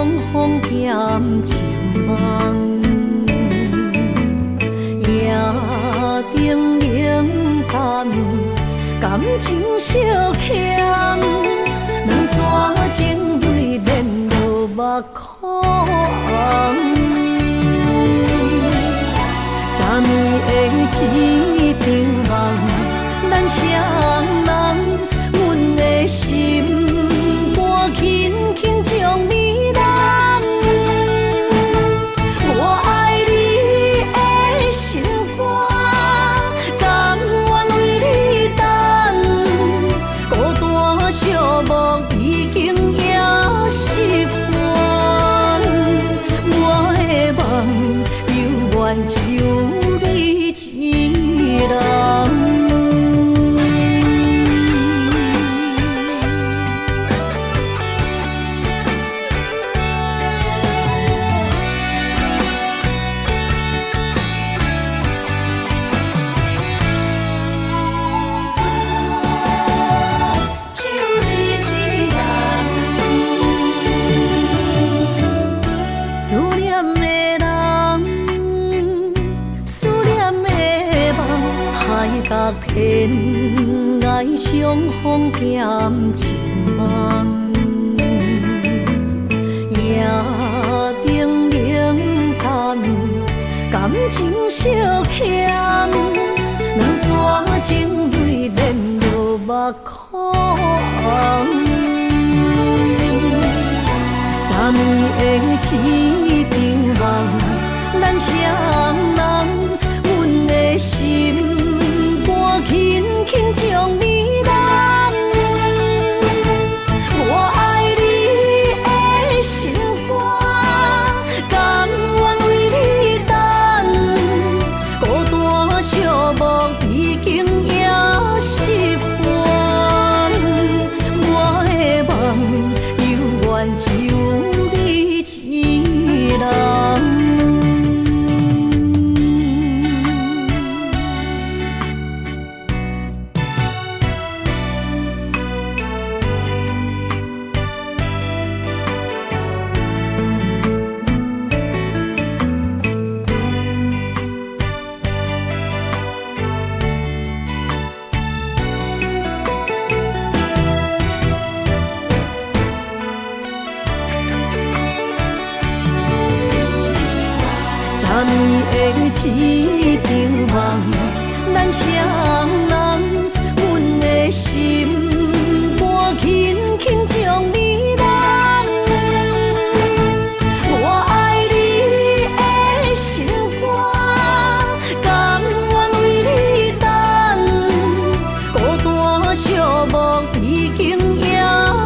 相逢兼情梦，夜灯冷淡，感情小欠，两撮情泪连落目眶。昨暝的一场梦，咱双人，阮的心肝轻轻将你揽。我爱你的心肝，甘愿为你等。孤单寂寞已经夜10半，我的梦犹原就你一人。天涯相逢兼情梦，夜灯冷淡，感情小欠，两撮情泪连落目眶。昨暝的一场梦，咱双人，阮的心。轻轻将你揽，我爱你的心肝，甘愿为你等。孤单寂寞已经夜10半，我的梦犹原就你一人。昨暝的一场梦，咱双人，阮的心肝轻轻将你揽。我爱你的心肝，甘愿为你等。孤单寂寞已经夜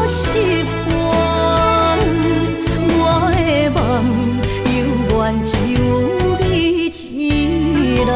10半，我的梦犹原就一人。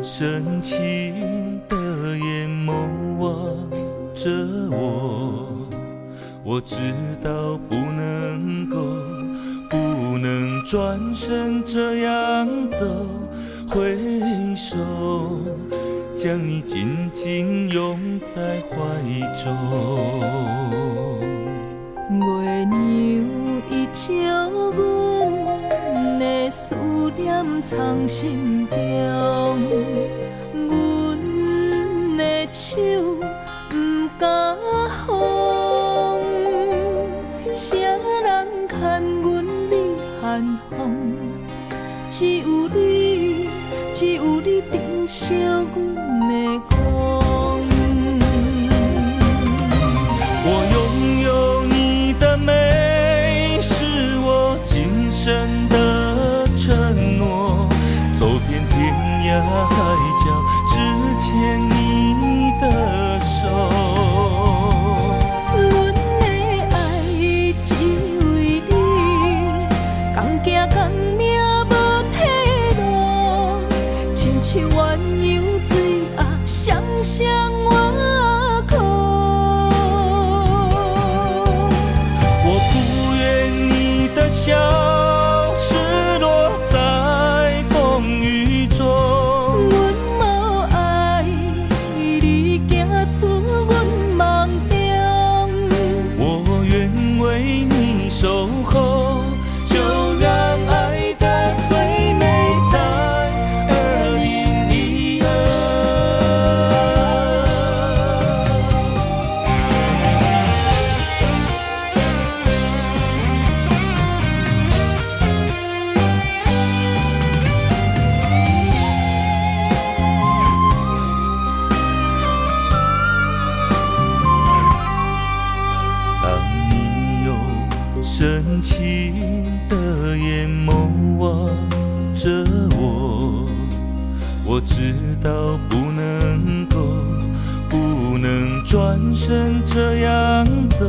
深情的眼眸望着我知道不能转身这样走，挥手将你紧紧拥在怀中。月娘依照阮的思念藏心中，阮的手不敢放，谁人牵阮离寒风？只有你珍惜阮的苦。深情的眼眸望着我，我知道不能转身这样走，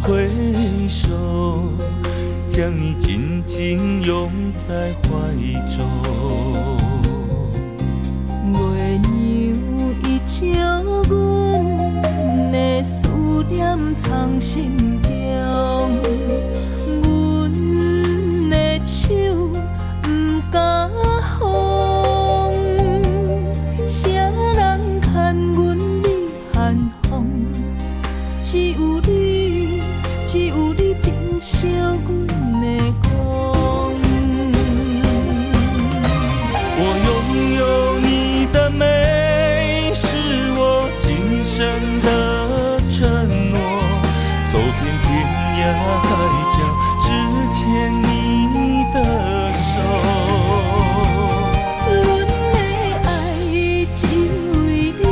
挥手将你紧紧拥在怀中。月娘伊照阮的思念藏心中，阮的手不敢放，谁人牵阮你寒风？只有你，只有你珍惜阮的光。我拥有你的美，是我今生的承诺。走遍天涯海角，只牵你的手。阮的爱只为你，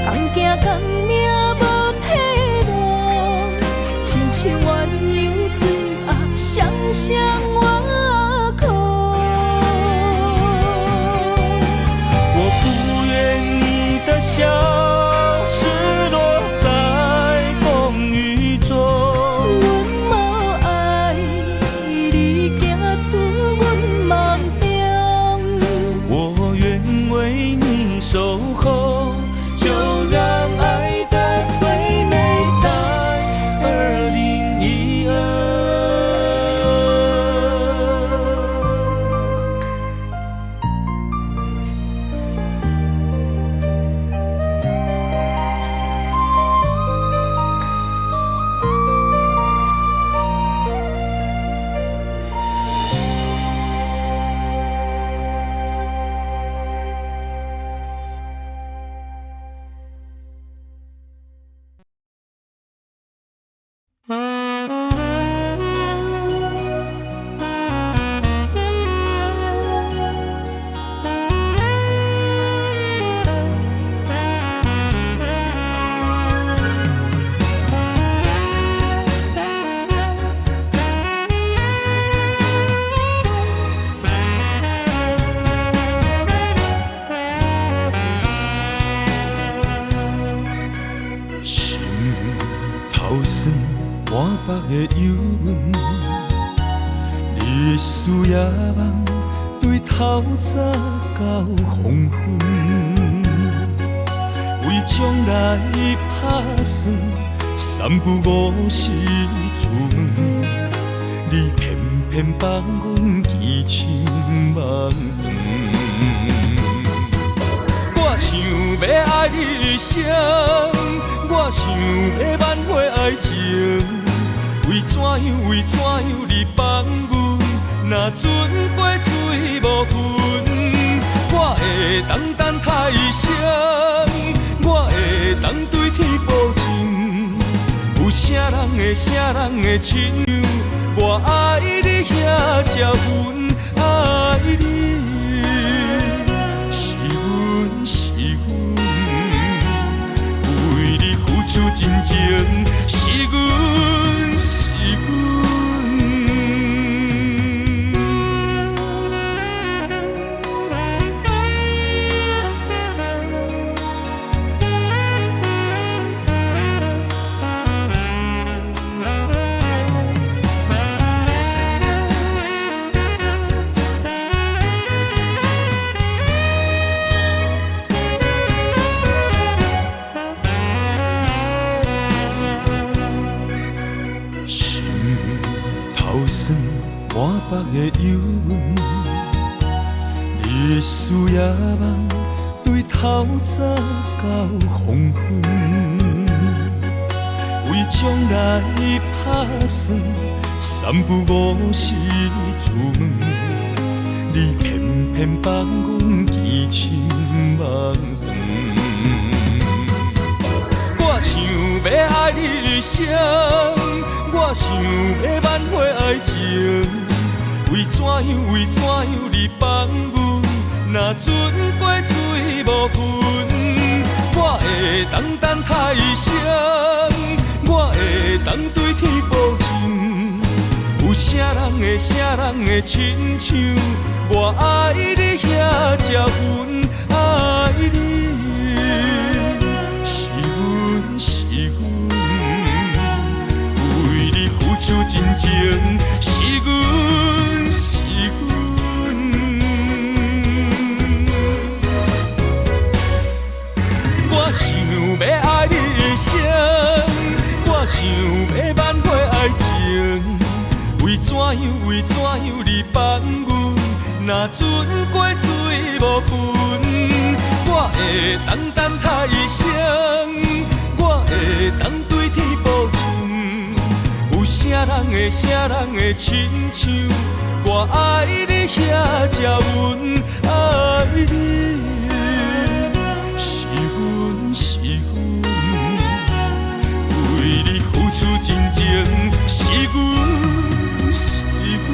同行同命无退路，亲像鸳鸯水鸭双双活靠。我不愿你的笑失落在风雨中，阮无爱你行出阮梦中，我愿为你守候，就让爱的最美在2012。心头酸，满腹的忧闷，你的思夜梦，对透早到黄昏，为将来打算，三不五时出门，你偏偏放阮见亲梦。我想要爱你一生，我想要挽回爱情，为怎样你放阮，若船过水无痕，我会当等太阳，我会当对天保证，有啥人会亲像我爱你遐才阮爱你。为你付出真情，是阮，是阮。心头酸，满腹的忧闷，你的思夜梦，对透早到黄昏，为将来打算，三不五时出门，你偏偏放阮见亲梦长。我想要爱你一生，我想要挽回爱情，为怎样你放阮，若船过水无痕，我会当等太阳，我会当对天保证，的啥人的亲像，我爱你遐才阮爱你，是阮是阮，为你付出真情，是阮是阮。我想要爱你一生，我想要挽回爱情。为怎样你放阮？若船过水无份，我会当等他一生，我会当对天保证。有啥人的亲像，我爱你遐才阮爱你，是阮是阮，为你付出真情，是阮是阮。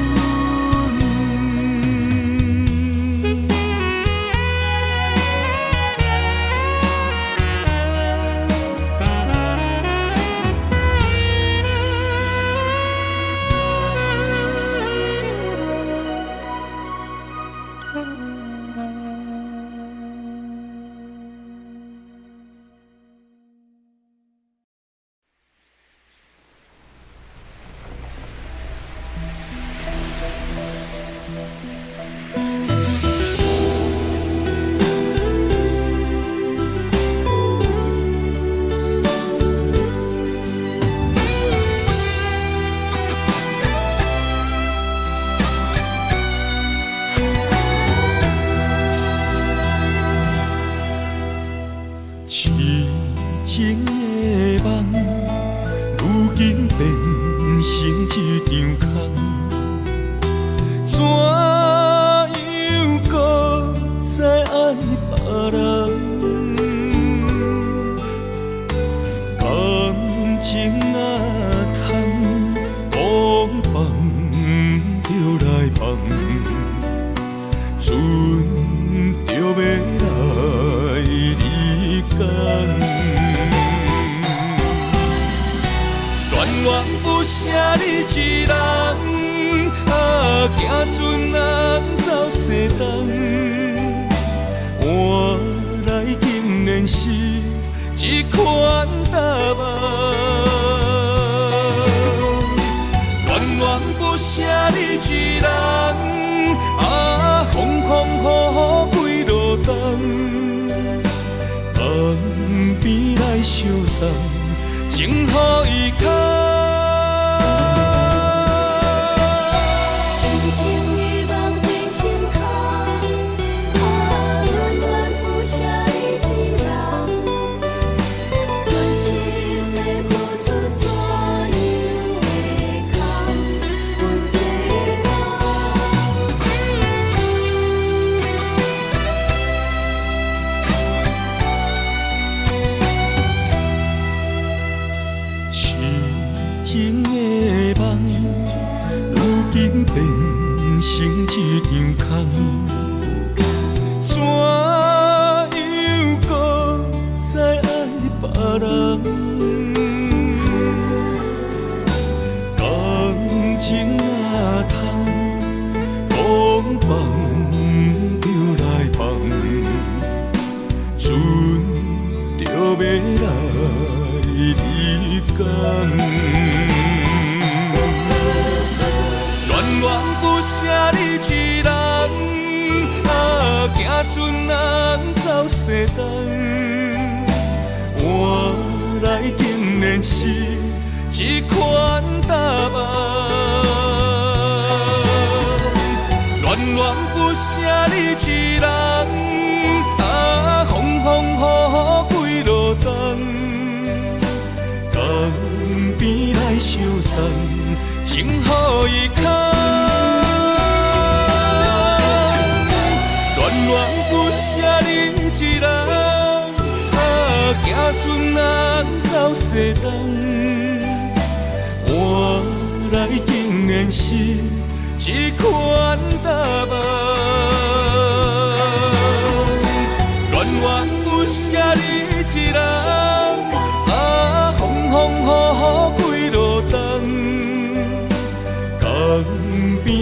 边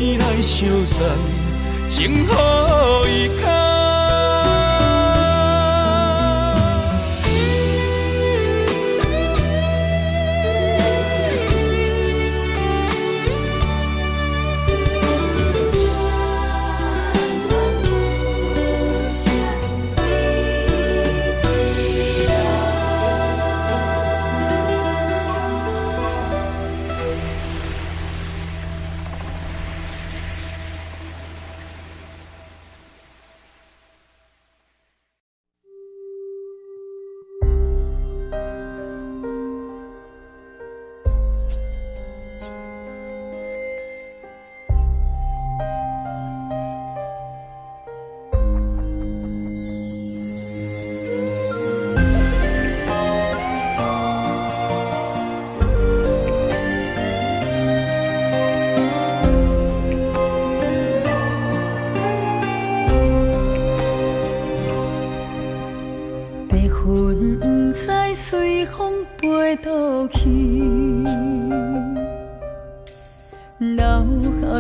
相送，情予伊牵。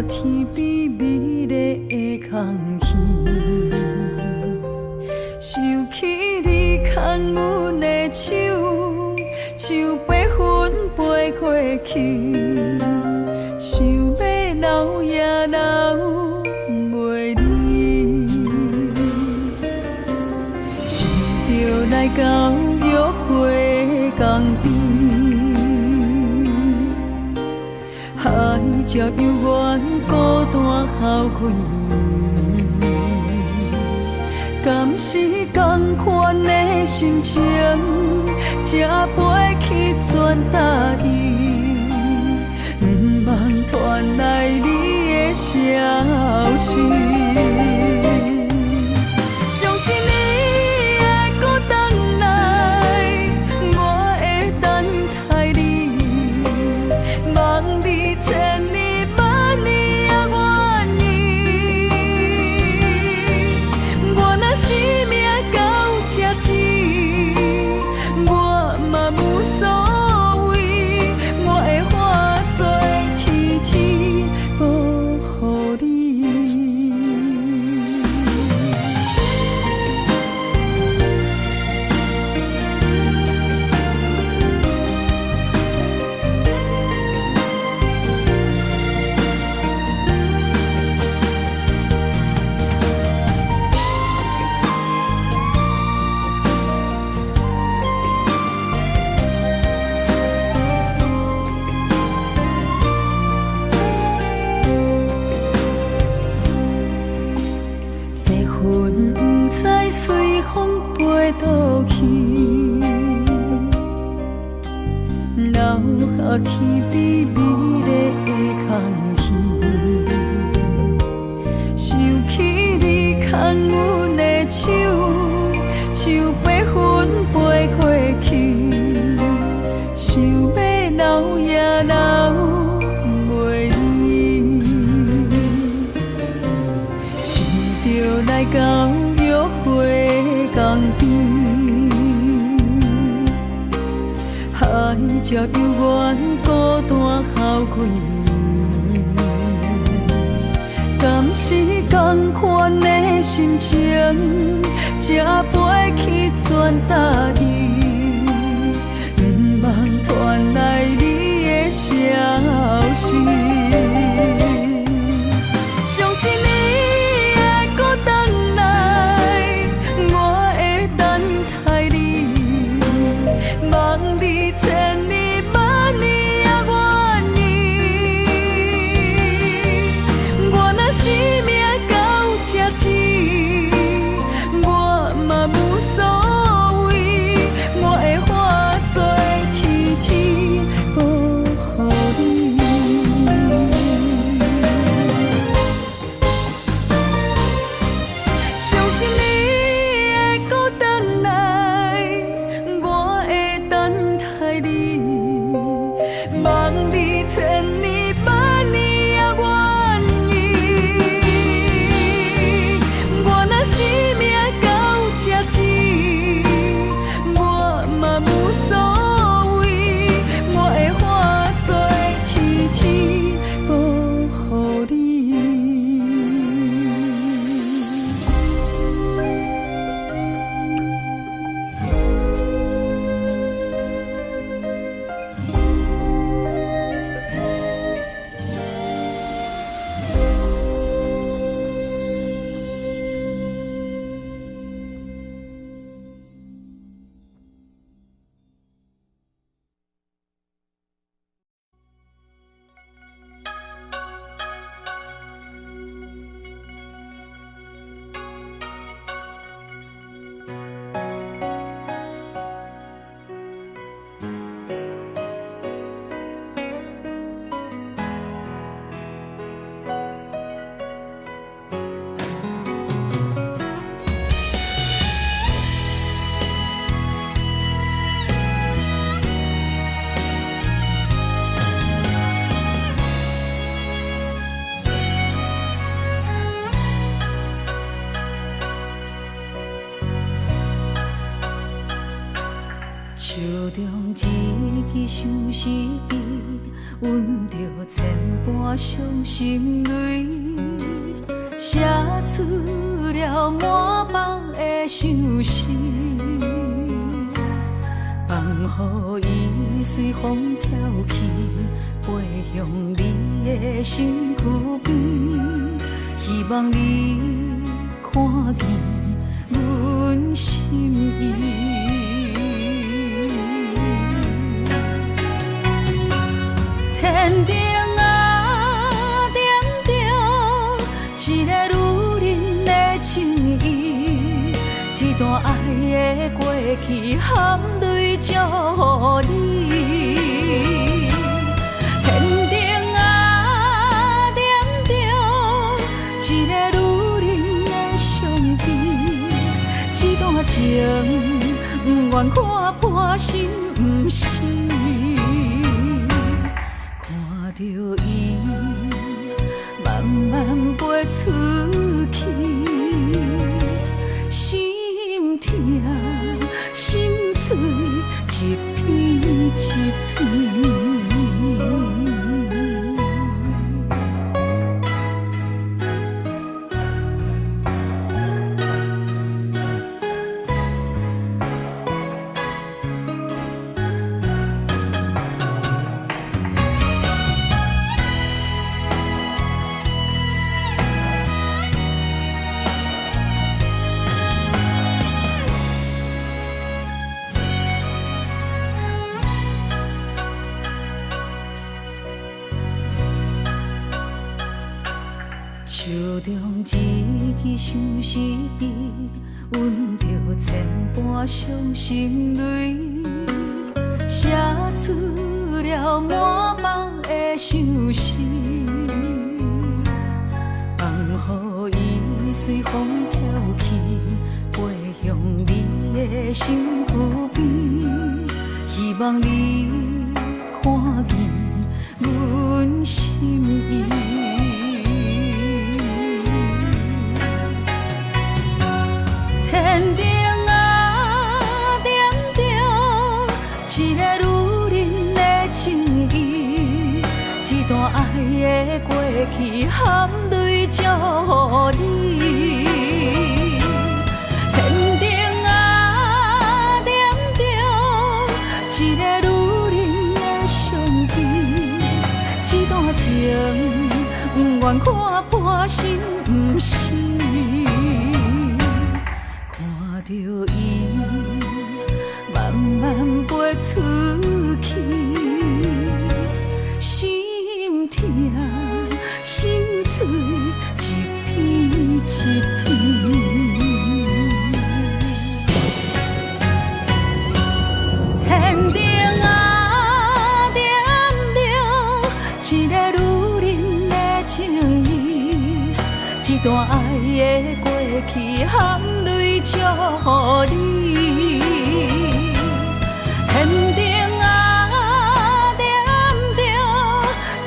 天边美丽的空气，想起你牵阮的手，像白云飞过去，想要留也留袂离，想着来到约会江边。海才犹原孤单哭几年，敢是同款的心情，才飞去全答应，不茫传来你的消息。相信你会搁回来，我会等待你，望你千年万年也愿意。我若生命到这止，我嘛无所谓，我会化作天使保护你。天边美丽的空气，想起你牵阮的手，像白云飞过去，想要留也留袂离，想着来到约会江边。海才犹原孤单哭几年，敢是同款的心情，才飞去全答应，不茫传来你的消息。相信你会搁回来，我会等待你，望你千年万年也愿意。我若生命到这止，我嘛无所谓，我会化作天使保护你。相思悲，阮着千般伤心泪，写出了满腹的相思，放予伊随风飘去，飞向你的身躯边，希望你看见阮心意。天顶啊，点着一个女人的情意，一段爱的过去含泪祝福你。天顶啊，点着一个女人的相片，一段情不愿看破心不死。着伊慢慢飞出去，心痛心碎一片一片。手中一支相思笔，阮着千般伤心泪，写出了满腹的相思，放予伊随风飘去，飞向你的身躯边，希望你看见阮心意。天顶啊，点着一个女人的情意，一段爱的过去含泪祝福你。天顶啊，点着一个女人的相片，一段情不愿看破心不死。着伊慢慢飞出去，心痛心碎一片一片。天顶啊，点着一个女人的情意，一段爱的过去含泪祝福你。天顶啊，点着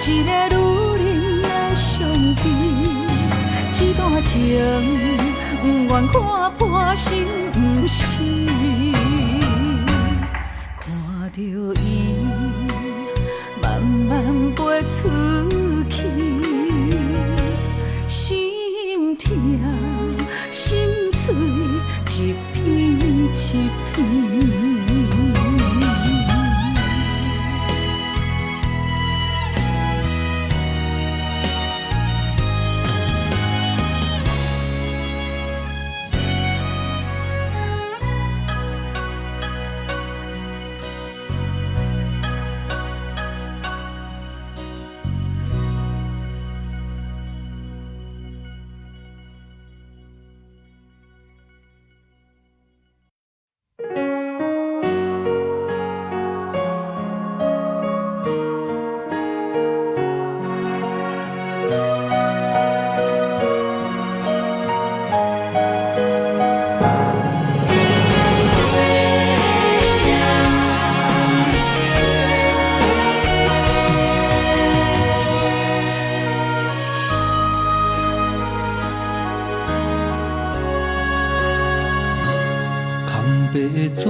一个女人的相片，一段情不愿看破心不死。看着伊慢慢飞出去，心痛心碎一片一片。白纸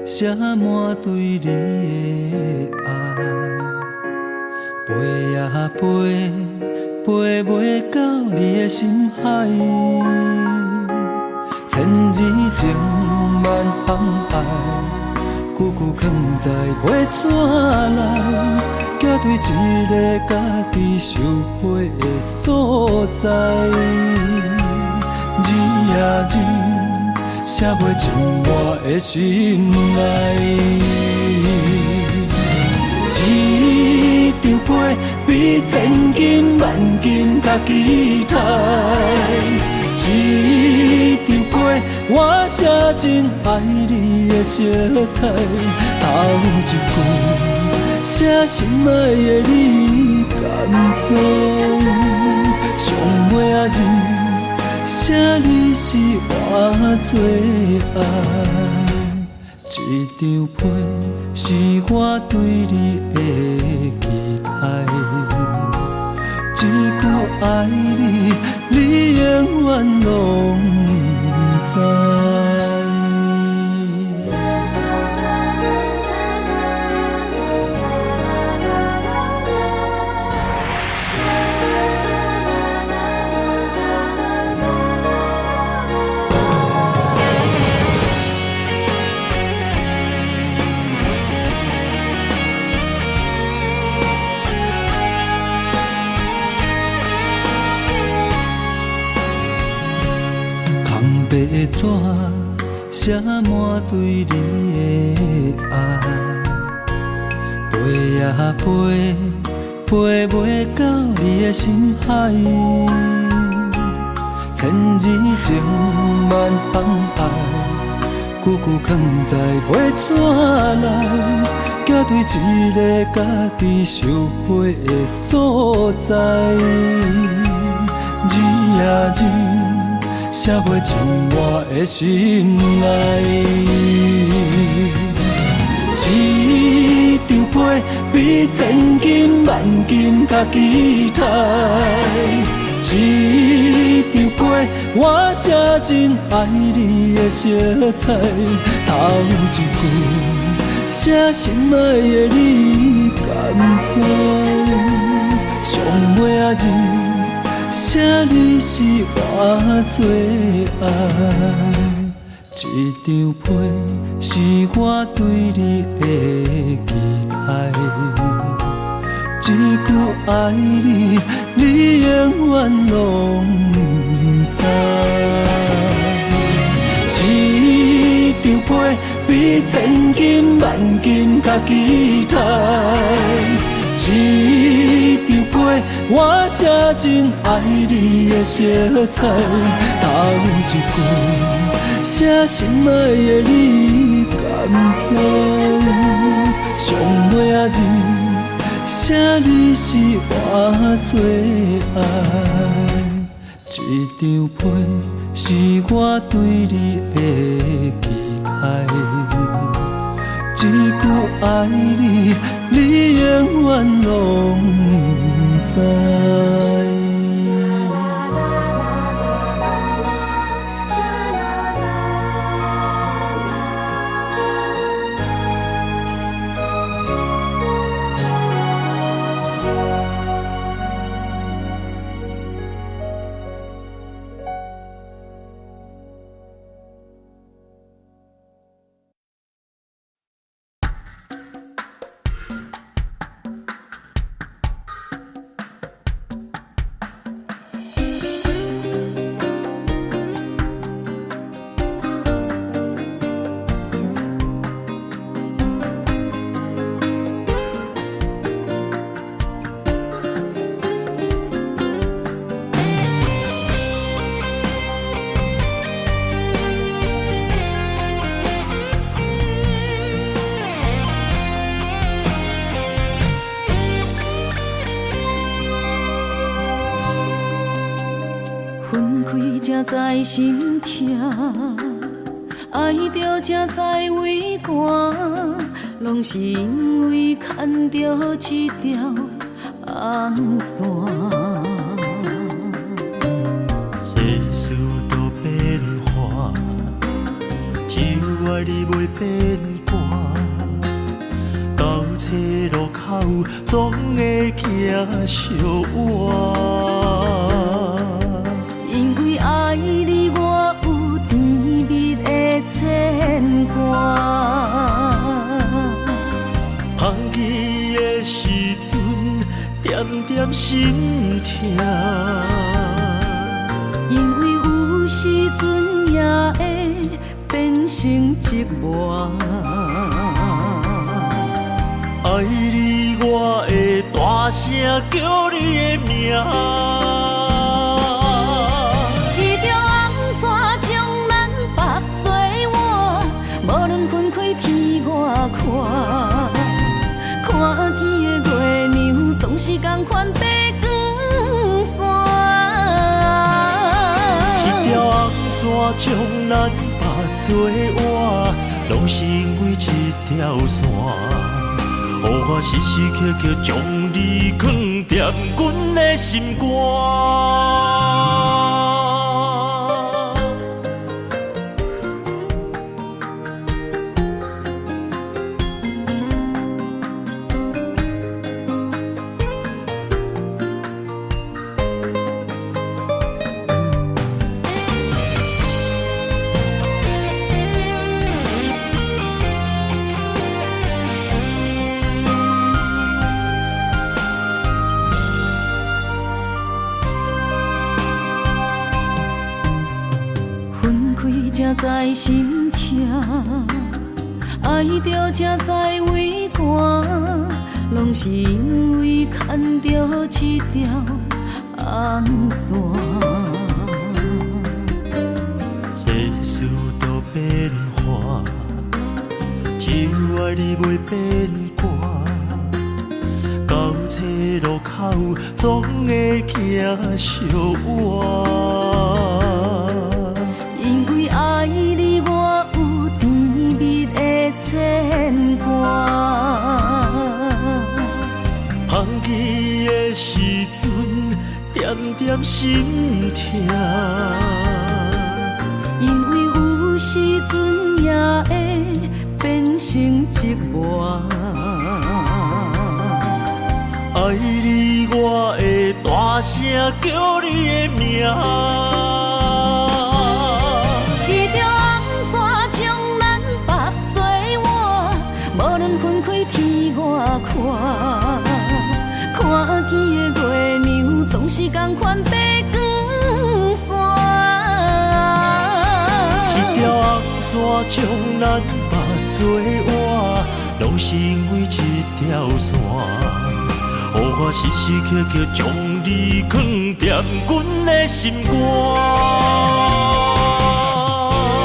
写满对你的爱，飞呀飞，飞袂到你的心海。千字情万放爱，句句藏在袂怎来，寄对一个家己受配的所在。字呀字，写袂尽我的心内。一张被比千金万金较期待。一张被我写真爱你的色彩，头一句写心爱的你甘知？上尾仔字写你是我最爱。一张被是我对你的期待。一句爱你，你永远拢知。白纸写满对你的爱，飞呀飞，飞袂到你的心海。千字情万放爱，句句藏在袂怎来，寄对一个家己受配的所在。字呀字，写袂尽我的心内。一张被比千金万金较期待。一张被我写真爱你的色彩。头一句写心爱的你甘知？上尾仔字写你是我最爱。一张被是我对你的期待。一句爱你，你永远拢知。一张被比千金万金较期待。一张被我写真爱你的色彩。头一句写心爱的你甘知？上尾仔字写你是我最爱。一张被是我对你的期待。一句爱你，你永远拢知。才知心痛，爱着才知为寒，拢是因为牵着一条红线。世事都变化，只有爱你袂变卦，到车路口总会行相换。因为爱你，我有甜蜜的牵挂。香伊的时阵，点点心痛。因为有时阵也会变成寂寞。爱你，我会大声叫你的名。一条红线将咱绑做我，无论分开天外看。看见的月亮总是同款白光线。一条红线将咱绑做我，拢是因为一条线。予我时时刻刻将你藏踮阮的心肝。才知心痛，爱着才知畏寒，拢是因为牵着一条红线。世事都变化，只有爱你袂变卦。到车路口总会行相换。因为爱你，我有甜蜜的牵挂。香伊的时阵，点点心痛。因为有时阵也会变成寂寞。爱你，我会大声叫你的名。一条红线将咱绑做我，无论分开天外看。看见的月亮总是同款白光线。一条红线将咱绑做我，拢是因为一条线。予我时时刻刻将你藏踮阮的心肝。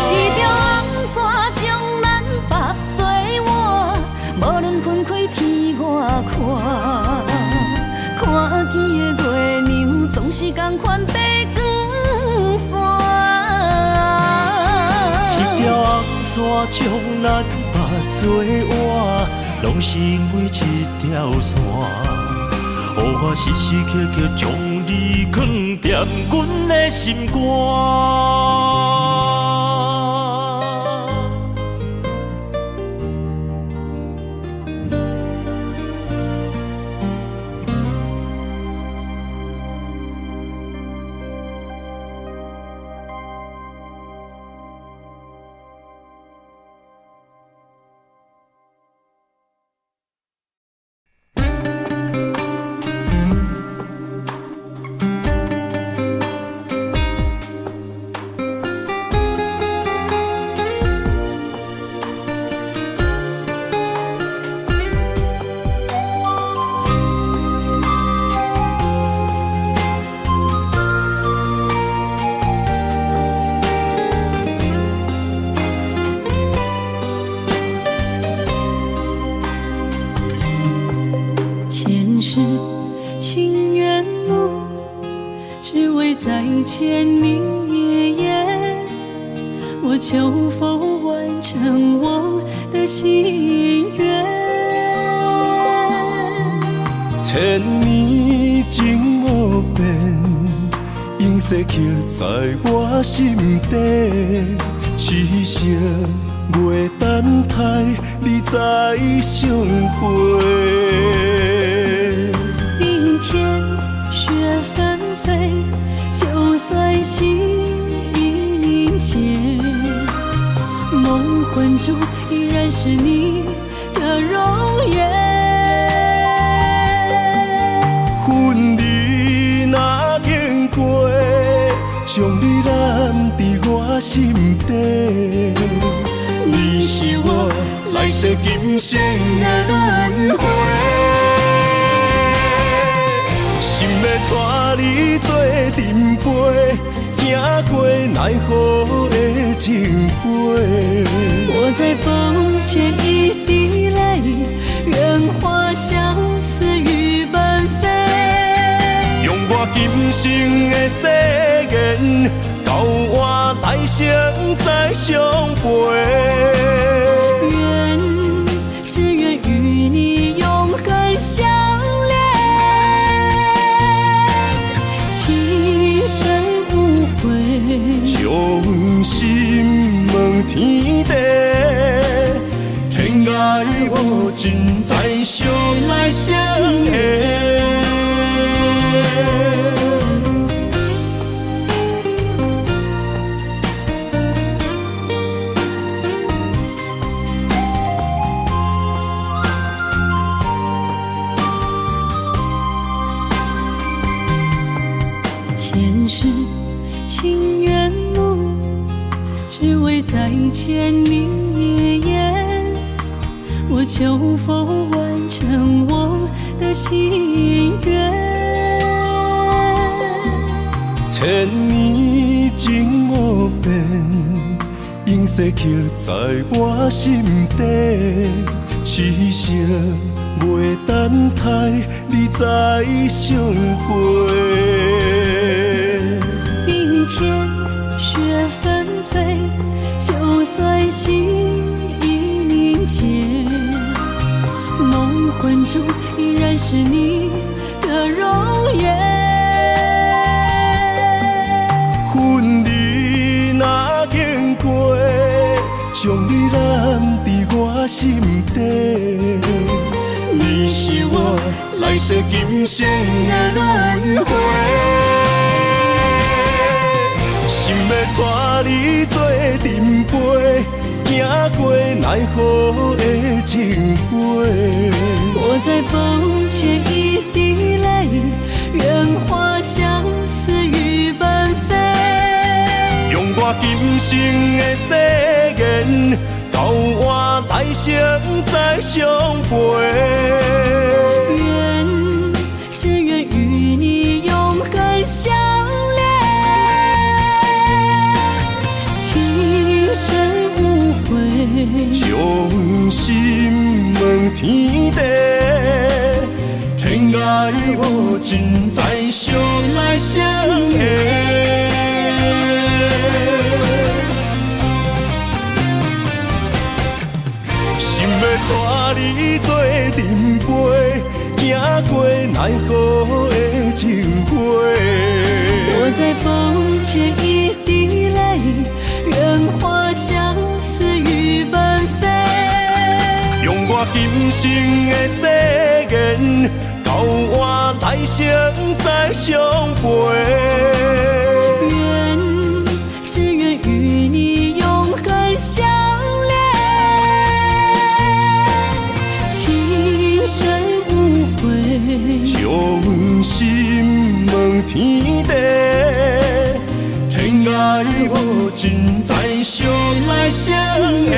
一条红线将咱绑做我，无论分开天外看。看见的月亮总是同款白光线。一条红线将咱绑做我，拢是因为一条线。予我时时刻刻将你藏踮阮的心肝。是情缘路，只为再见你一眼。我求否完成我的心愿？千年情无变，永世刻在我心底。痴情袂等待，你再相陪。冰天雪纷飞，就算心已凝结，梦魂中依然是你的容颜。恨你若经过，将你揽伫我心底。你是我来世今生的轮回，心要带你做阵陪，行过奈何的情杯。我在风前一滴泪，任花相思雨纷飞。用我今生的誓言，交换来生再相陪。只愿与你永恒相恋，情深无悔，将心问天地，天涯无尽，再相来相会。前世情缘路，只为再见你一眼。我求否完成我的心愿？千年情无变，永世刻在我心底。痴情袂等待，你再相陪。冰天雪纷飞，就算心已凝结，梦魂中依然是你的容颜。恨你若经过，将你揽伫我心底。你是我来世今生的轮回，心要带你做阵陪，行过奈何的情杯。我在风前一滴泪，任花相思雨纷飞。用我今生的誓言，交换来生再相陪。只愿与你永恒相恋，情深无悔，将心问天地，天涯无尽，再相来相会。心要带你做阵陪，行过奈何的情杯。我在风前一滴泪，任花相思雨纷飞。用我今生的誓言，交换来生再相陪。只愿与你永恒相恋，情深无悔，将心问天地，天涯无尽，再相来相会。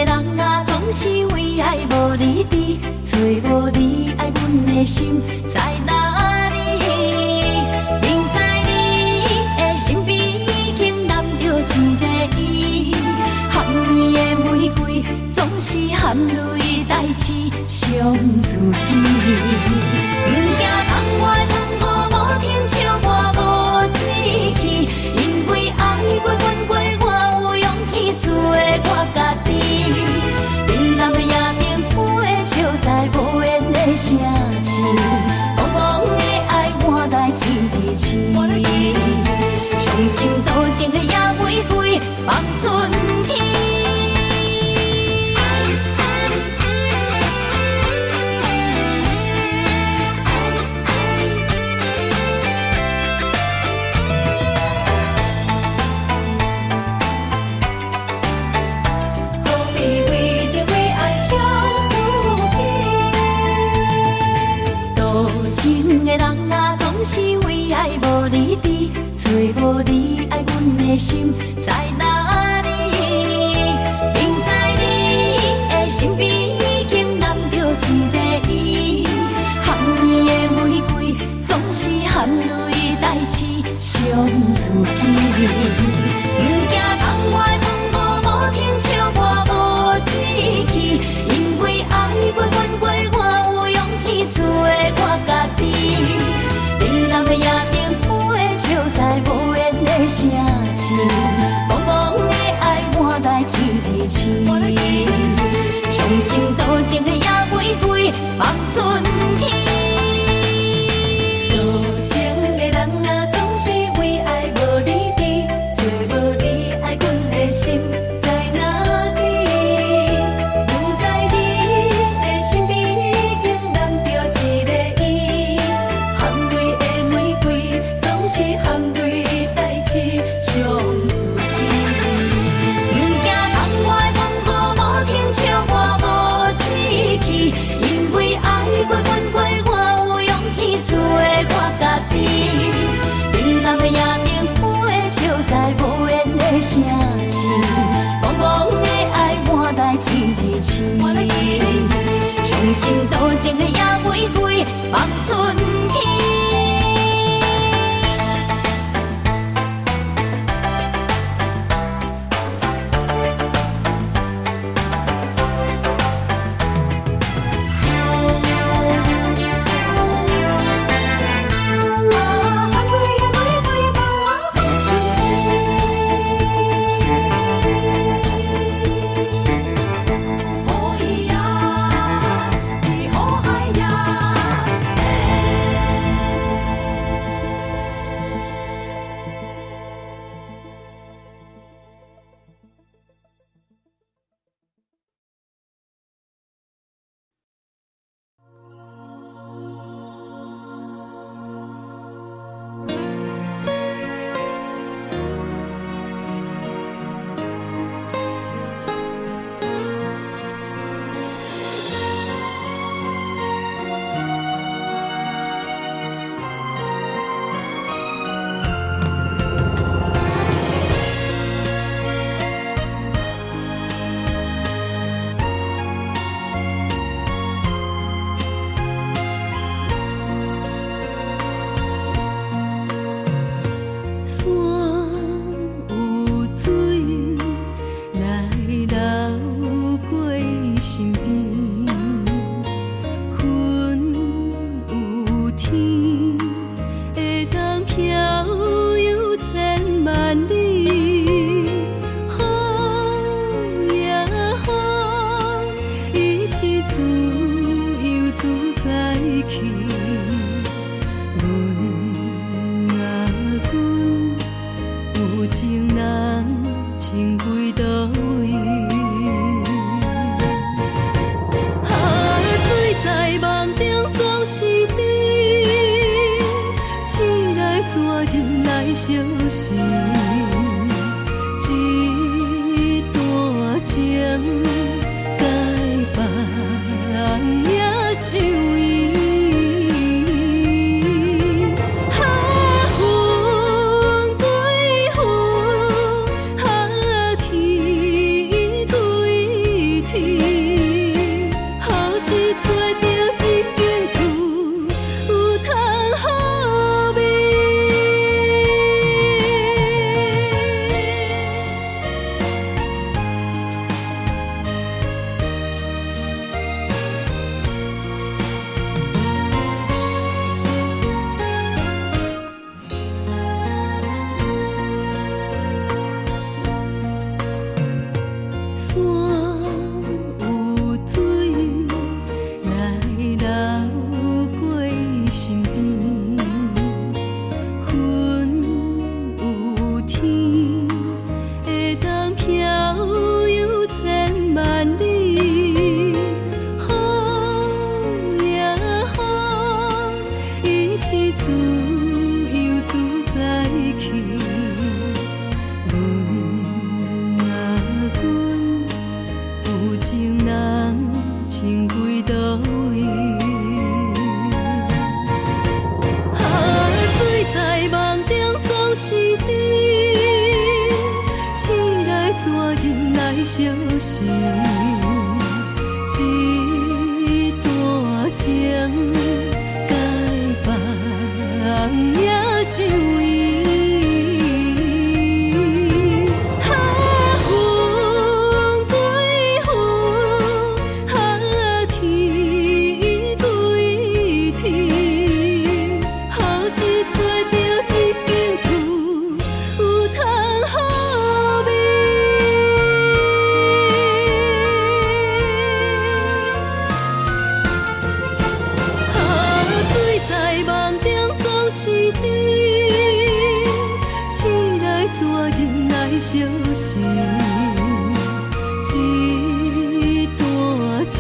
人啊，总是为爱无你伫，找无你爱阮的心在哪里？明知你的身边已经揽着一个伊，含泪的玫瑰总是含泪代刺伤自己。不惊窗外风雨无停笑我无志气，因为爱过阮过，我有勇气做我家己。冷淡的夜明浮的笑，在无言的城市，茫茫的爱换来一字痴。伤心多情的野玫瑰放春天。找无你爱阮的心在哪里？明知你的身边已经揽着一个伊，含泪的玫瑰总是含泪代刺伤自己。不惊窗外风雨无停笑我无志气，因为爱过阮过，我有勇气做我家己。冷淡的夜明浮的笑，在无言的城市，茫茫的爱换来一字痴。伤心多情的野玫瑰放春天。多情的人啊，总是为爱无你伫，找无你爱阮的心在哪里？不知你的身边已经揽着一个伊，含泪的玫瑰总是含泪代刺伤自己。不惊窗外风雨无停笑我无志气，因为爱过阮过，我有勇气做我家己。冷淡的夜明浮的笑，在无言的城市，茫茫的爱换来一字痴。伤心多情的野玫瑰放春天。息，一段情该放也想伊。风对风，天对天，好时找到一间厝，有通好眠。水在梦中总是甜，醒来怎忍来相思？一段情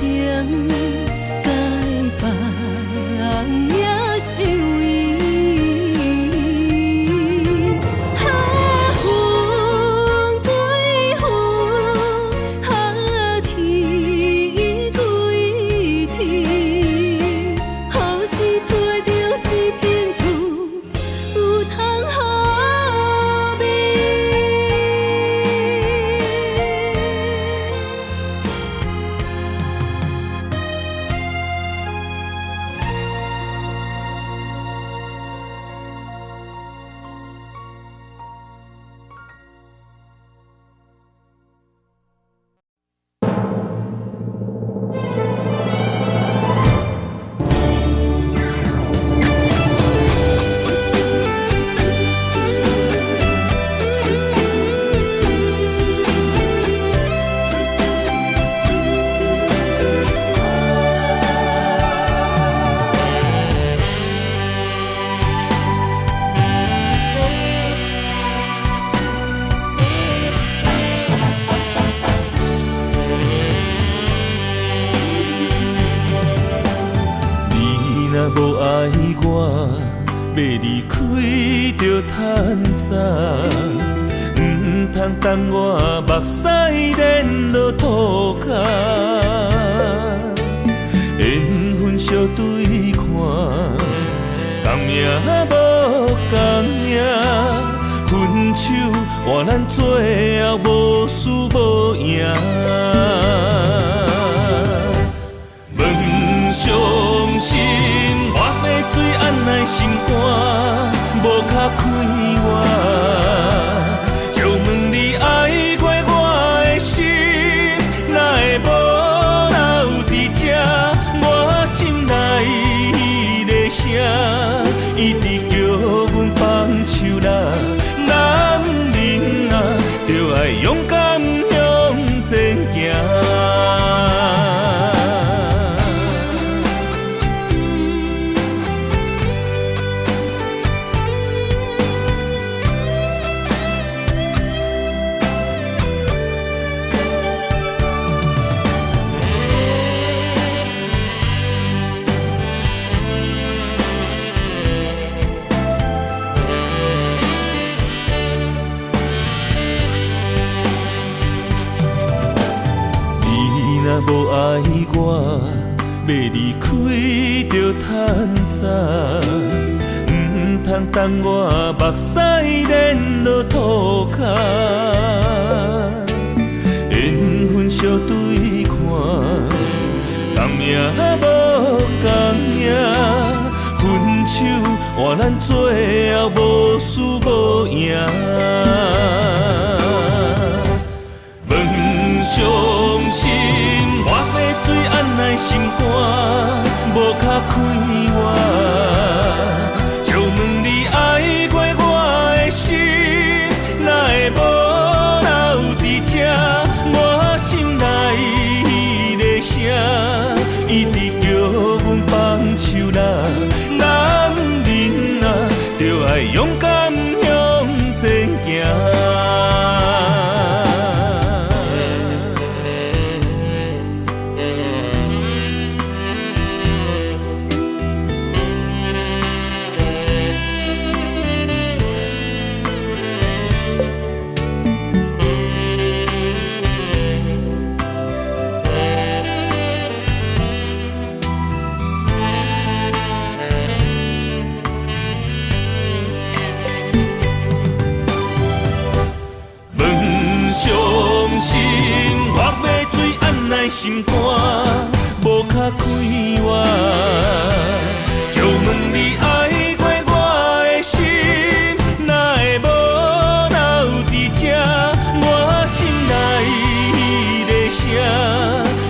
该放也想伊。风对风，天对天，好时找到一间厝，有通好眠。你若无爱我，要离开就趁早，唔通等我目屎连落涂骹。缘分相对看，同命无同命，分手换咱最后无输无赢。伤心，我要水按来心肝，无卡开我。借问你爱过我的心，哪会无留伫这？我心内的声，一直叫阮放手啦。男人啊，就爱勇敢向前行。无爱我，要离开就趁早，唔通等我目屎连落涂骹。缘分相对看，同命无同命，分手换咱最后无输无赢。伤心，我要水按来心肝，无卡开我。借问你爱过我的心，哪会无留伫这？我心内的声，一直叫阮放手啦。男人啊，就爱勇敢向前行。心肝无较快活。借问你爱过我的心，哪会无留伫这？我心内的声，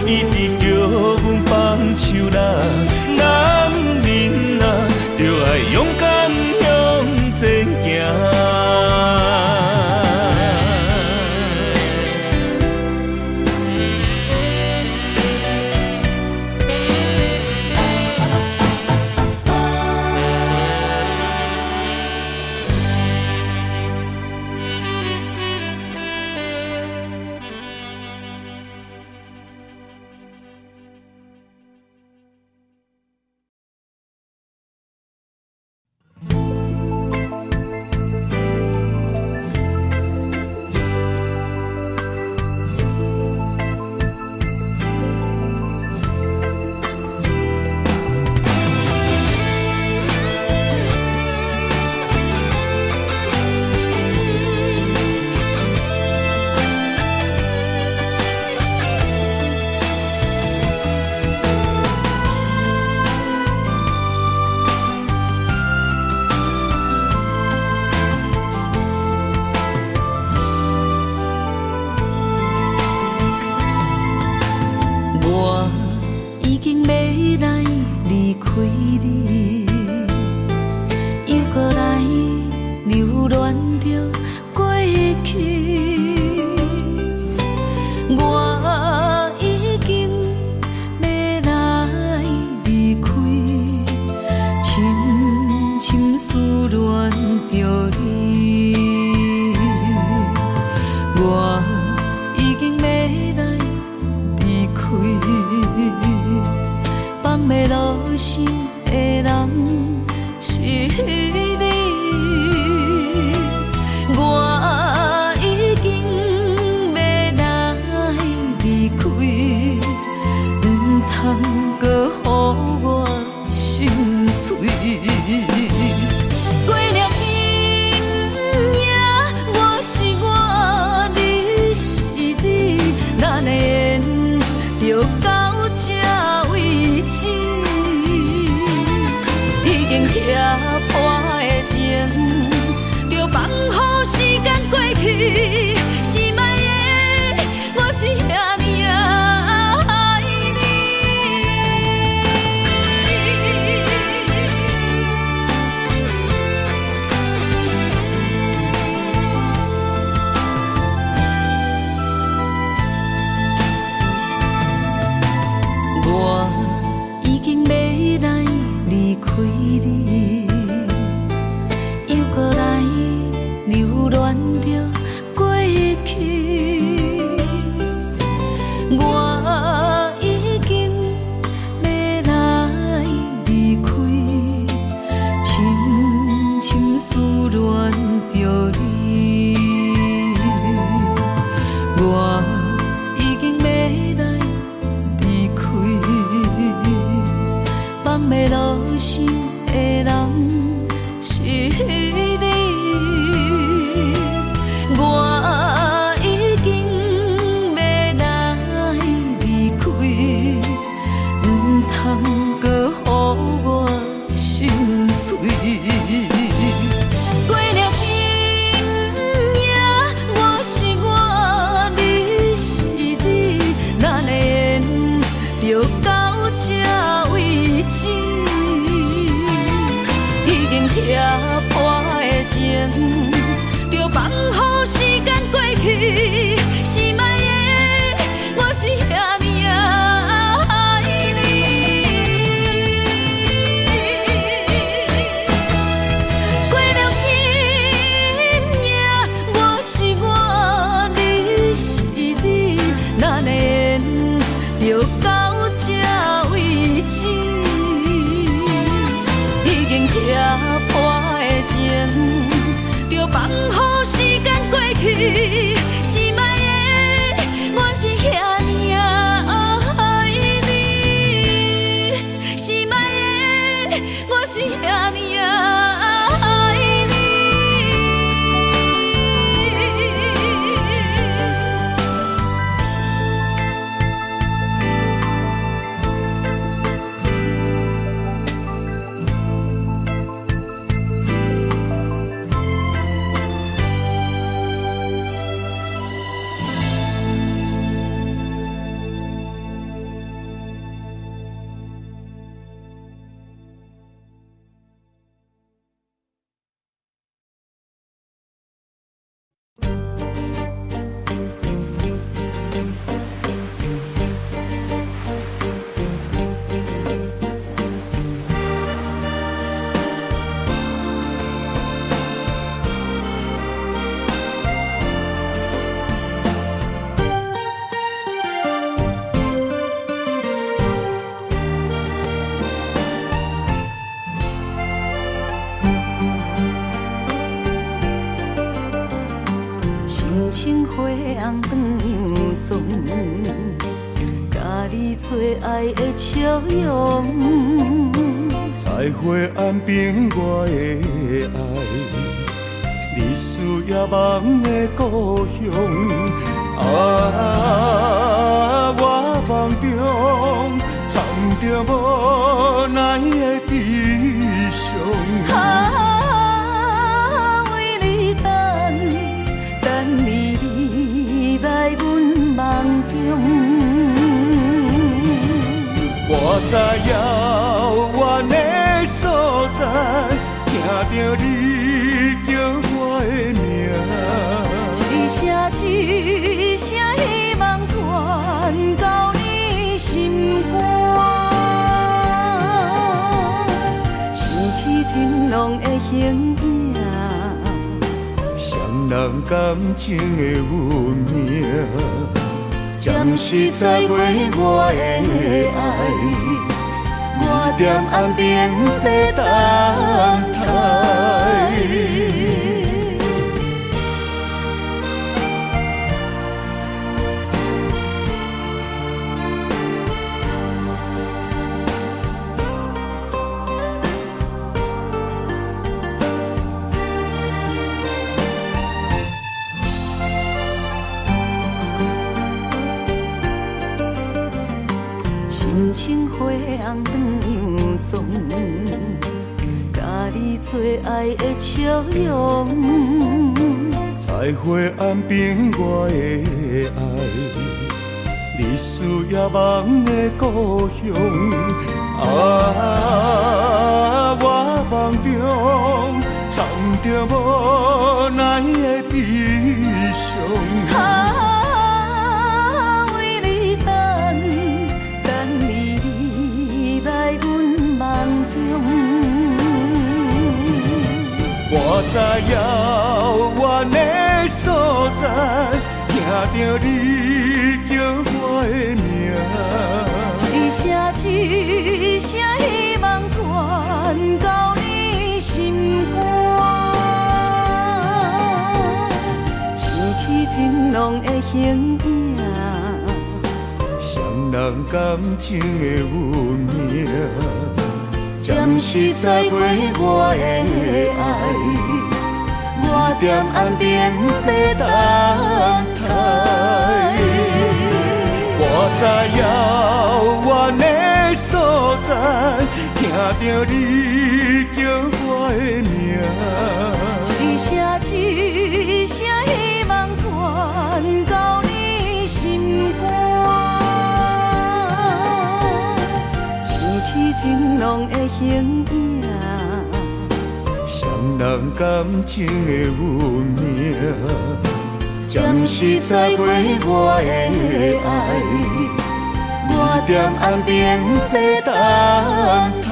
一直叫阮放手啦。男人啊，就爱勇敢向前行。红灯洋妆，甲你做爱的笑容。在花岸边，我的爱，你需要梦的故乡。我梦中藏着无奈的悲伤。为你等你来阮梦中。我在遥远的所在，听着你叫我的名，一声一声希望传到你心肝，想起情浓的形影，双人感情的运命。暂时再会我的爱，我踮岸边在等待。深情花红灯洋妆，甲你做爱的笑容。在花岸边，我的爱，你需要梦的故乡。我梦中藏着无奈的悲伤。为你等你来阮梦中。我在遥远的所在，听着你叫我的名，一声一声希望传到你心肝，想起情浓的形影，双人感情的运命。暂时再会我的爱，我踮岸边在等待。我在遥远的所在，听着你叫我的名，一声一声希望传到你心肝，想起情浓的形影，双人感情的运命。暂时再会我的爱，我踮岸边在等待。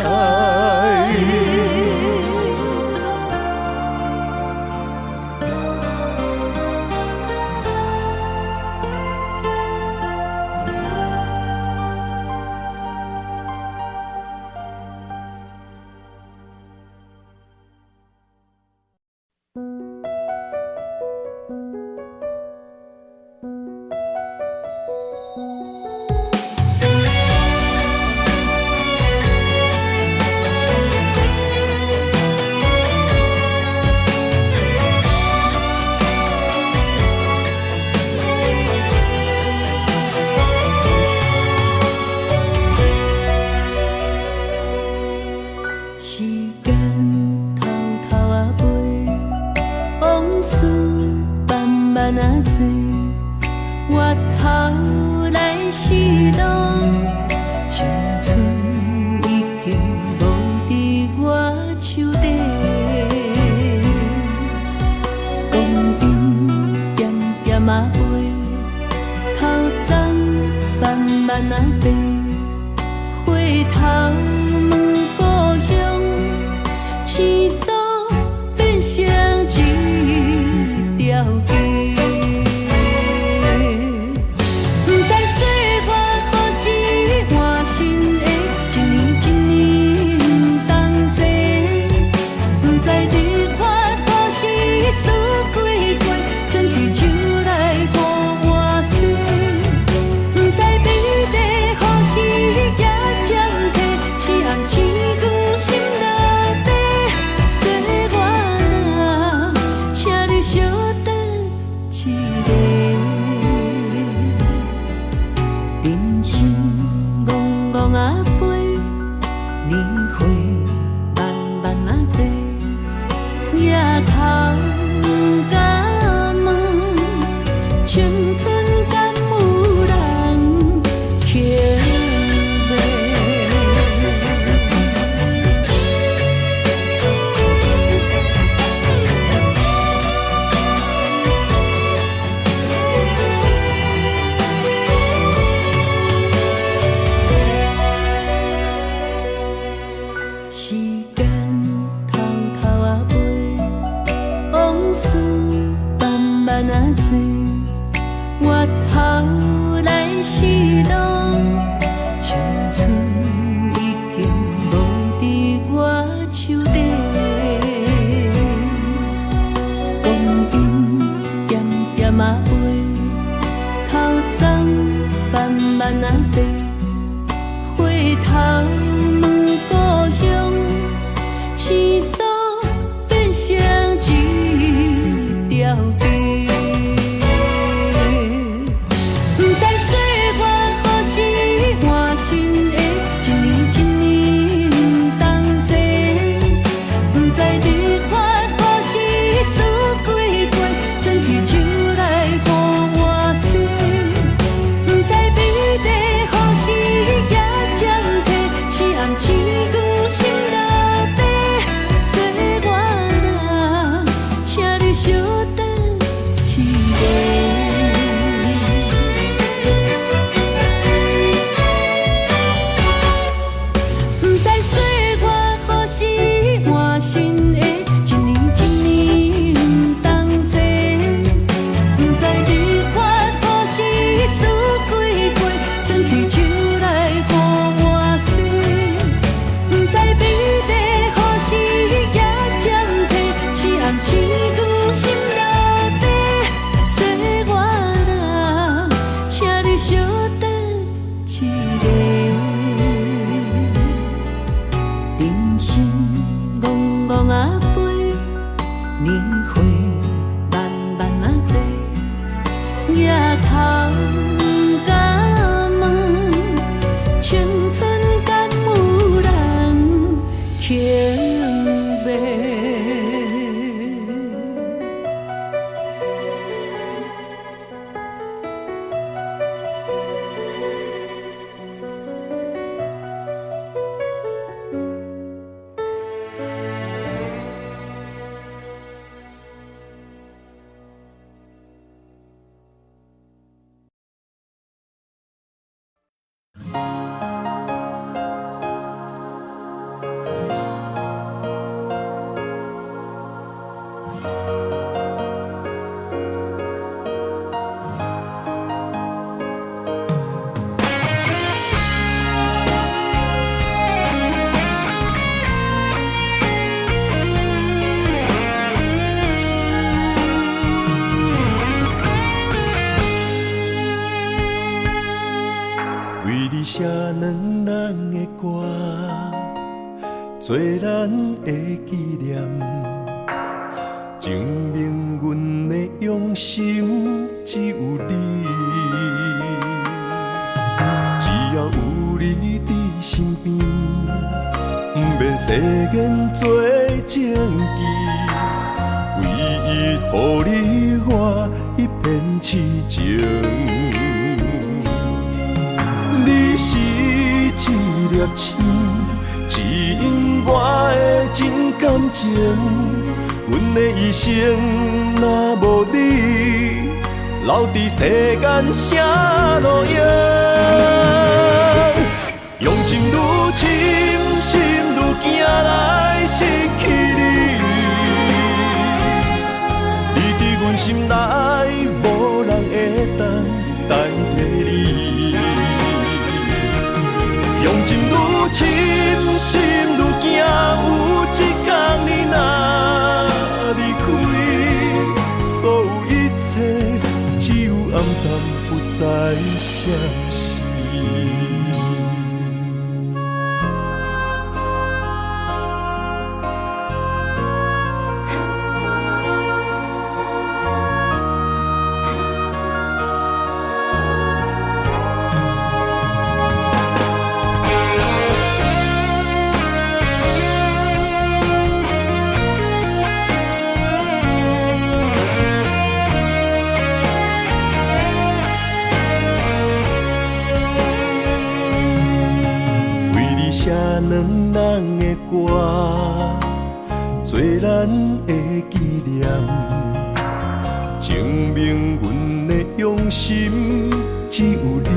在你看，可是思归归，春去秋来，人生戆戆啊飞，年岁慢慢啊坐，夜头不敢问，青春敢有人捡袂？时间偷偷啊飞，往事慢慢啊坐，回头来是路，青春已经无伫我手底。光阴点点啊飞，头鬃慢慢啊白，回头问故乡。青山变成一条街，不知岁月何时换新的，一年一年不同齐，不知日月何时输几过，春去秋来予我洗，不知美丽何时也暂停，青暗星光心落。小等一个，不知岁月何时换新的，一年一年不同齐，不知日月何时输几过，春去秋来予我洗，不知美丽何时也暂停，青暗星光。心落地，岁月人，请你小等一个。人生戆戆啊飞，年岁慢慢啊坐，夜头不敢问，青春敢有人捡袂？写两人的歌，做咱的纪念，证明阮的用心只有你。只要有你伫身边，不免誓言做证据，唯一予你我一片痴情。你是一粒星，指引我的真感情。阮的一生若无你，留伫世间啥路用？用情愈深，心愈惊来失去你。你伫阮心内，无人会当代替你。用情愈深，心愈惊，有一天你若离开，所有一切只有暗淡，不再相识。写两人的歌，做咱的纪念，证明阮的用心只有你。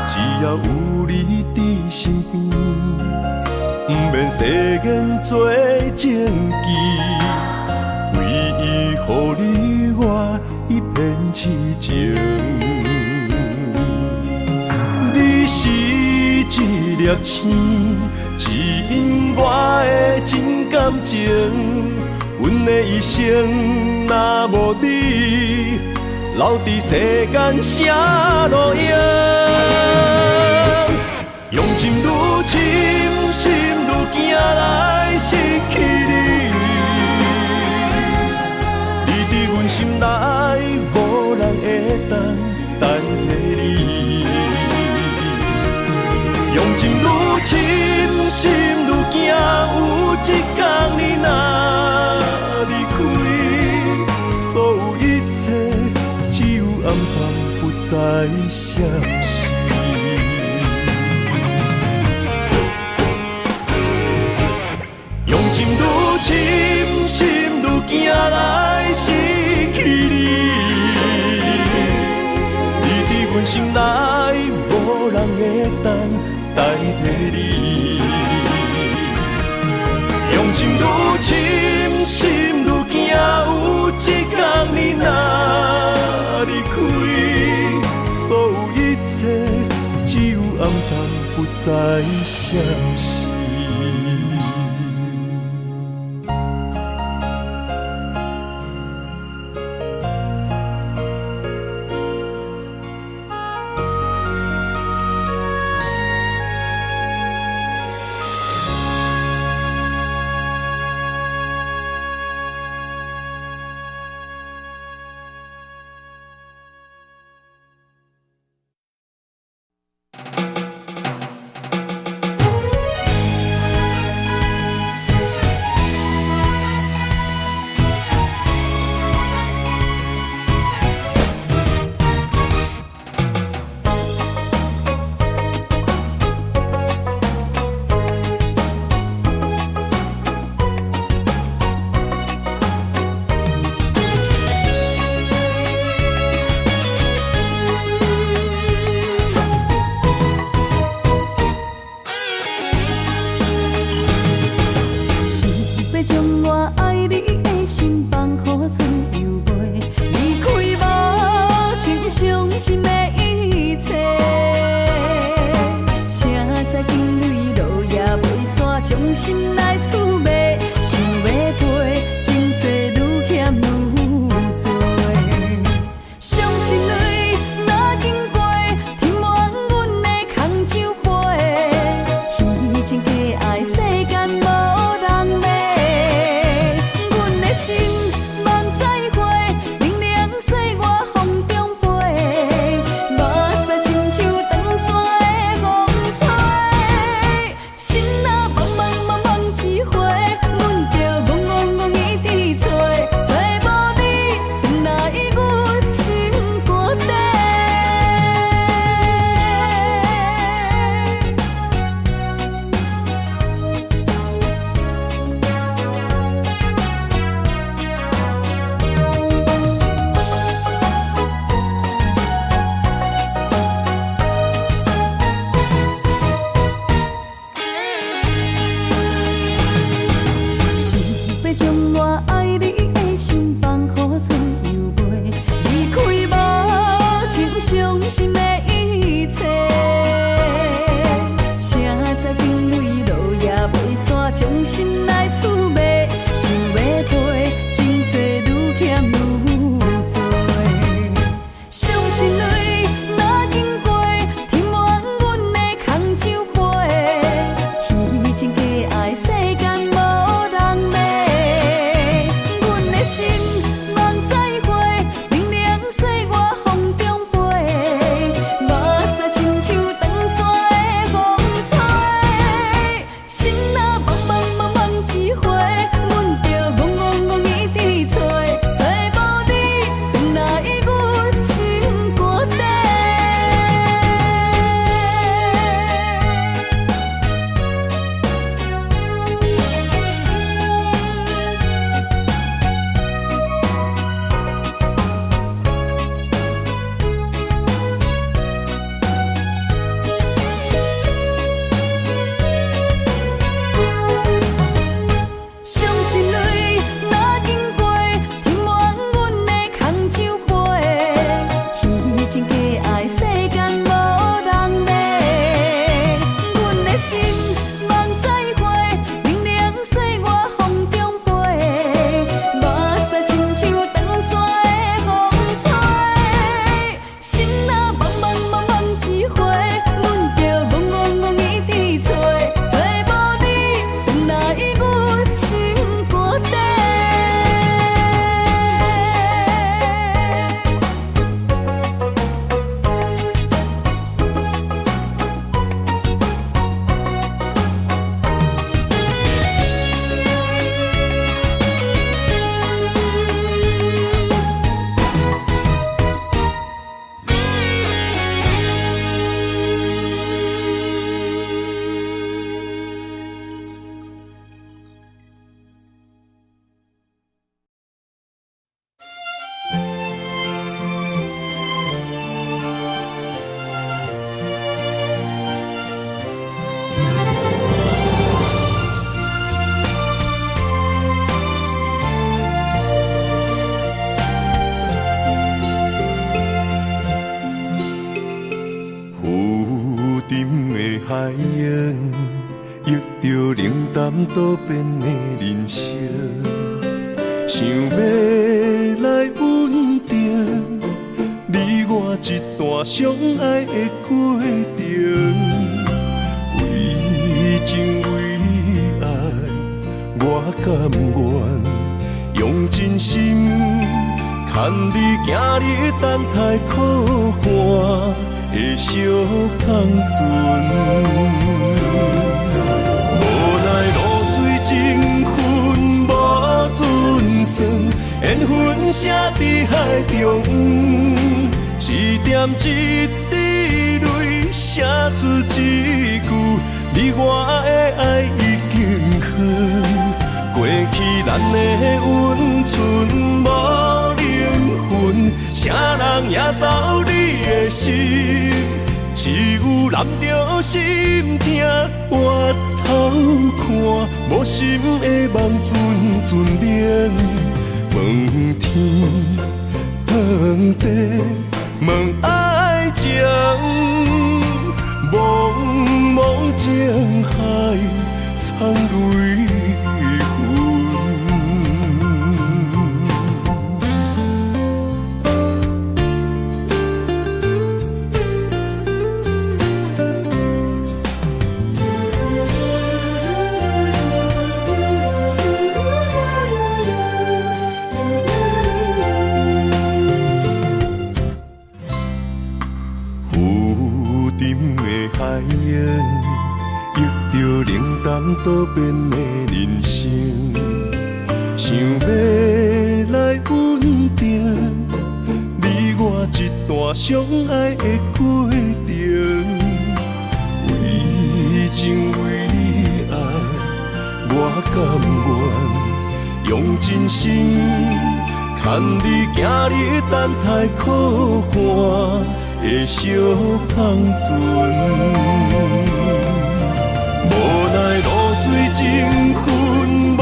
只要有你伫身边，不免世间做证据，唯一予你我一片痴情。你是一粒星，指引我的真感情。阮的一生若无你，留伫世间啥路用？用情愈深，心愈惊来失去你。你伫阮心内，无人会当代替你。用情愈深，心愈惊，有一天你若离开，所有一切只有暗淡，不再消息。用情愈深，心愈惊来失去你。你伫阮心内，无人会当代替你。用情愈深，心愈惊，有一天你若离开，所有一切只有暗淡，不再消息。一浮沉的海洋，遇着冷淡多变的人生，想要来稳定你我一段相爱的过程。为情为爱，我甘愿用真心牵你行你等待可汗的小康船。无奈露水情分无准算，缘分写伫海中，一点一滴泪写出一句，你我的爱已经远。过去咱的温存无灵魂，啥人也走你的心，只有揽着心痛回头看，无心的梦阵阵冷。问天问地问爱情，茫茫情海藏泪痕。浮沉的海洋，遇着冷淡多变的人生，想要来稳定你我一段相爱的过程。为情为爱，我甘愿用真心牵你行你等待可汗的小康船。无奈露水情分无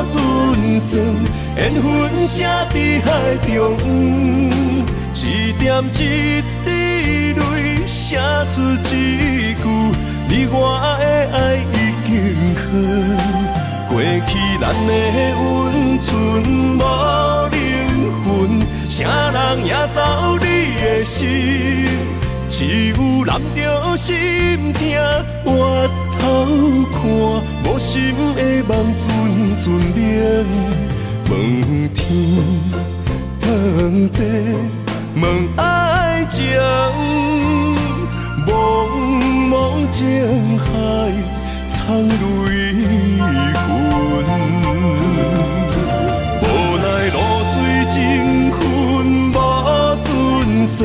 准算，缘分写伫海中，一点一滴泪写出一句，你我的爱已经远。过去咱的温存无灵魂，啥人也走你的心，只有揽着心痛回头看，无心的梦阵阵冷。问天问地问爱情，茫茫情海藏泪痕。无奈露水情分无准算，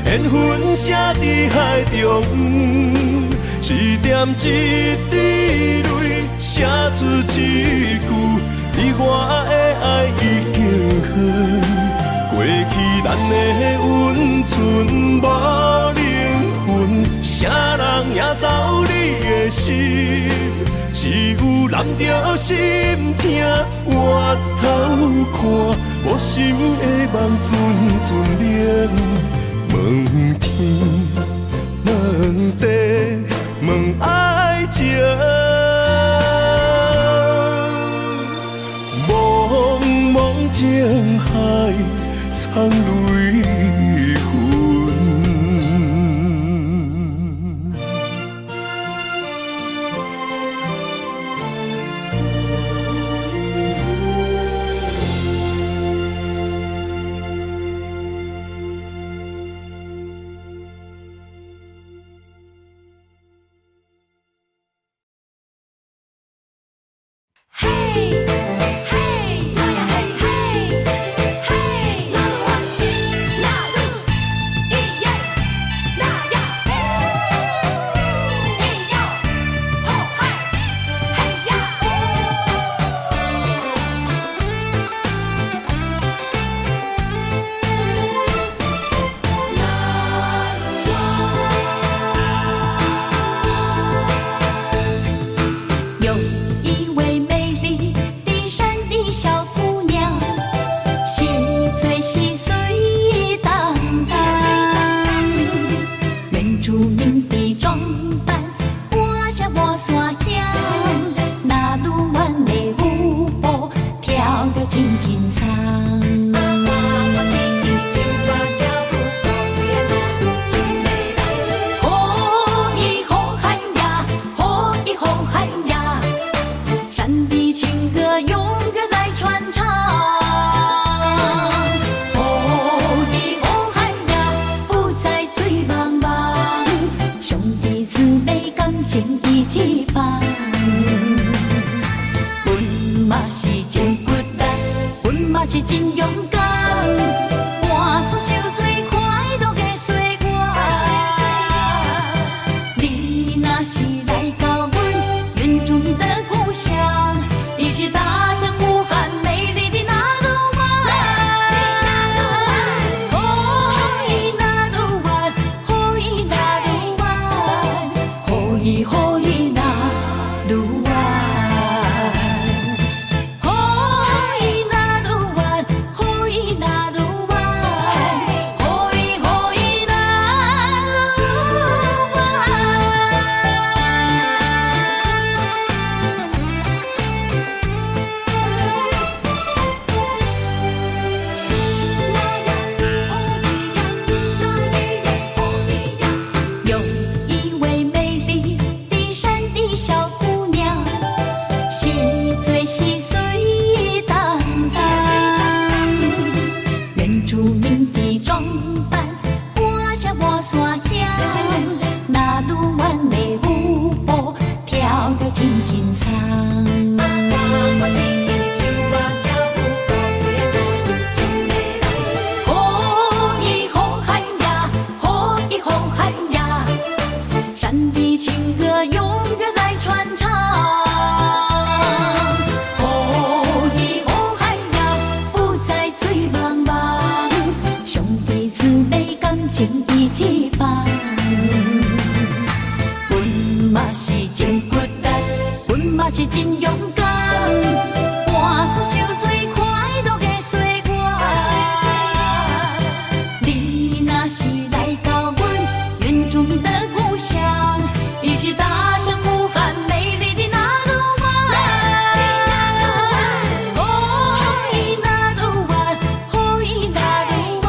缘分写伫海中，一点一滴泪写出一句，你我的爱已经远。过去咱的温存无灵魂，啥人也走你的心，只有揽着心痛回头看，无心的梦阵阵冷。问天问地问爱情，茫茫情海藏泪痕。真勇敢，换煞受最快乐的岁月。你若是来到阮原住民的故乡，你是大声呼喊美丽的那鲁湾。哦，伊那鲁湾，哦，伊那鲁湾，哦，伊哦伊那鲁湾。情义一般，阮嘛是真骨力，阮嘛是真勇敢，换煞受最快乐的岁月。你若是来到阮原住民的故乡，伊是大声呼喊美丽的那鲁湾。哦，伊那鲁湾，哦，伊那鲁湾，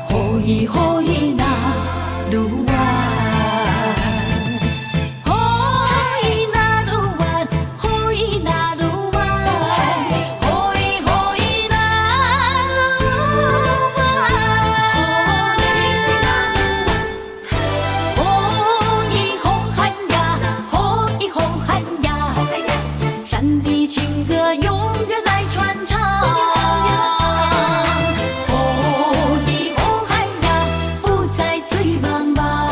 哦，伊哦伊那鲁湾。情歌永远来传唱，哦，的哦海呀，不再醉茫茫。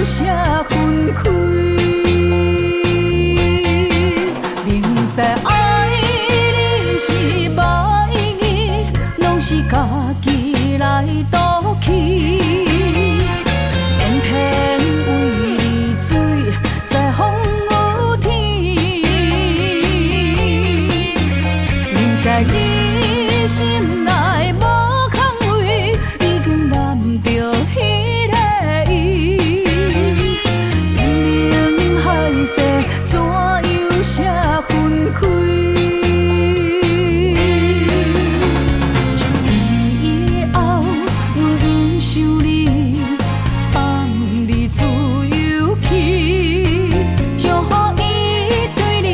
舍分开。明知爱你是无意义，拢是家己来赌气，偏偏为你醉在风雨天。明知你心内无空位，已经难着彼个伊。山盟海誓，怎样舍分开？从以后，阮不想你，放你自由去，祝福伊对你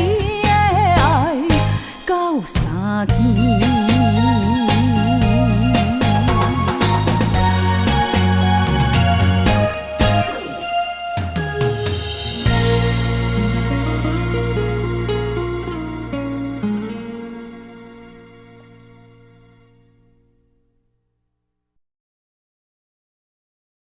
的爱到三更。